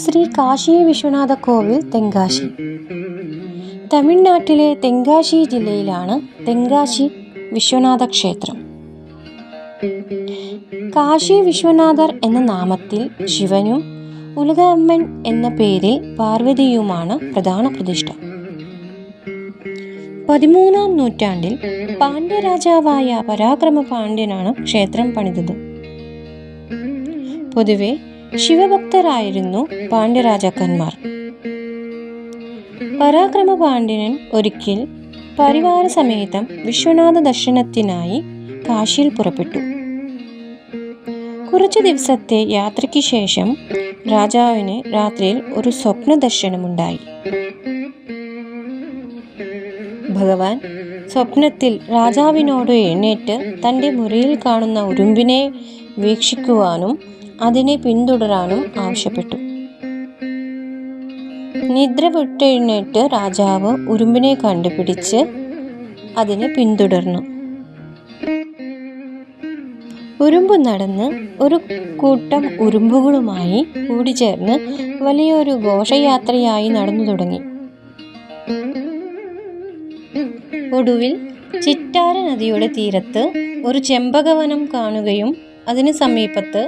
ശ്രീ കാശി വിശ്വനാഥ കോവിൽ തെങ്കാശി. തമിഴ്നാട്ടിലെ തെങ്കാശി ജില്ലയിലാണ് തെങ്കാശി വിശ്വനാഥ ക്ഷേത്രം. കാശി വിശ്വനാഥർ എന്ന നാമത്തിൽ ശിവനും ഉലക അമ്മൻ എന്ന പേരിൽ പാർവതിയുമാണ് പ്രധാന പ്രതിഷ്ഠ. 13-ാം നൂറ്റാണ്ടിൽ പാണ്ഡ്യ രാജാവായ പരാക്രമ പാണ്ഡ്യനാണ് ക്ഷേത്രം പണിതത്. പൊതുവെ ശിവഭക്തരായിരുന്നു പാണ്ഡ്യ രാജാക്കന്മാർ. പരാക്രമ പാണ്ഡ്യൻ ഒരിക്കൽ പരിവാര സമേതം വിശ്വനാഥ ദർശനത്തിനായി കാശിയിൽ പുറപ്പെട്ടു. കുറച്ചു ദിവസത്തെ യാത്രയ്ക്ക് ശേഷം രാജാവിന് രാത്രിയിൽ ഒരു സ്വപ്ന ദർശനമുണ്ടായി. ഭഗവാൻ സ്വപ്നത്തിൽ രാജാവിനോട് എഴുന്നേറ്റ് തൻ്റെ മുറിയിൽ കാണുന്ന ഉറുമ്പിനെ വീക്ഷിക്കുവാനും അതിനെ പിന്തുടരാനും ആവശ്യപ്പെട്ടു. നിദ്ര വിട്ടെഴുന്നേറ്റ് രാജാവ് ഉറുമ്പിനെ കണ്ടുപിടിച്ച് അതിനെ പിന്തുടർന്നു. ഉറുമ്പ് നടന്ന് ഒരു കൂട്ടം ഉറുമ്പുകളുമായി കൂടിച്ചേർന്ന് വലിയൊരു ഘോഷയാത്രയായി നടന്നു തുടങ്ങി. ഒടുവിൽ ചിറ്റാര നദിയുടെ തീരത്ത് ഒരു ചെമ്പകവനം കാണുകയും അതിന് സമീപത്ത്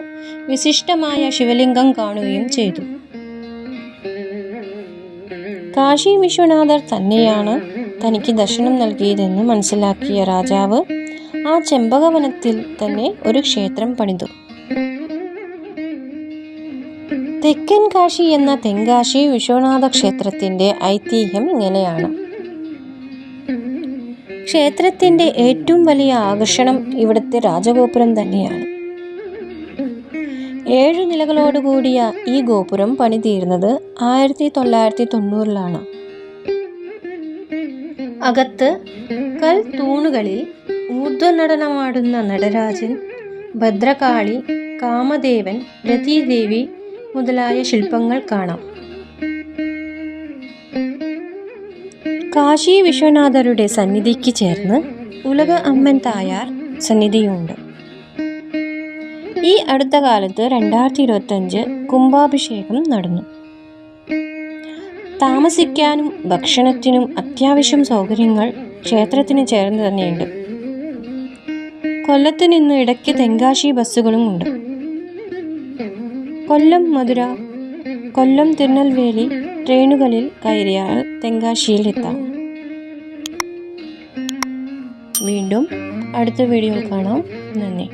വിശിഷ്ടമായ ശിവലിംഗം കാണുകയും ചെയ്തു. കാശി വിശ്വനാഥർ തന്നെയാണ് തനിക്ക് ദർശനം നൽകിയതെന്ന് മനസ്സിലാക്കിയ രാജാവ് ആ ചെമ്പകവനത്തിൽ തന്നെ ഒരു ക്ഷേത്രം പണിതു. തെക്കൻ കാശി എന്ന തെങ്കാശി വിശ്വനാഥ ക്ഷേത്രത്തിന്റെ ഐതിഹ്യം ഇങ്ങനെയാണ്. ക്ഷേത്രത്തിന്റെ ഏറ്റവും വലിയ ആകർഷണം ഇവിടുത്തെ രാജഗോപുരം തന്നെയാണ്. 7 നിലകളോടുകൂടിയ ഈ ഗോപുരം പണിതീർന്നത് 1990-ലാണ്. അകത്ത് കൽ തൂണുകളിൽ ഊർധ്വനടനമാടുന്ന നടരാജൻ, ഭദ്രകാളി, കാമദേവൻ, രതീദേവി മുതലായ ശില്പങ്ങൾ കാണാം. കാശി വിശ്വനാഥരുടെ സന്നിധിക്ക് ചേർന്ന് ഉലക അമ്മൻ തായാർ സന്നിധിയുണ്ട്. ഈ അടുത്ത കാലത്ത് 2025 കുംഭാഭിഷേകം നടന്നു. താമസിക്കാനും ഭക്ഷണത്തിനും അത്യാവശ്യം സൗകര്യങ്ങൾ ക്ഷേത്രത്തിന് ചേർന്ന് തന്നെയുണ്ട്. കൊല്ലത്ത് നിന്ന് ഇടയ്ക്ക് തെങ്കാശി ബസ്സുകളും ഉണ്ട്. കൊല്ലം മധുര, കൊല്ലം തിരുനെൽവേലി ട്രെയിനുകളിൽ കയറിയാൽ തെങ്കാശിയിൽ എത്താം. വീണ്ടും അടുത്ത വീഡിയോയിൽ കാണാം. നന്ദി.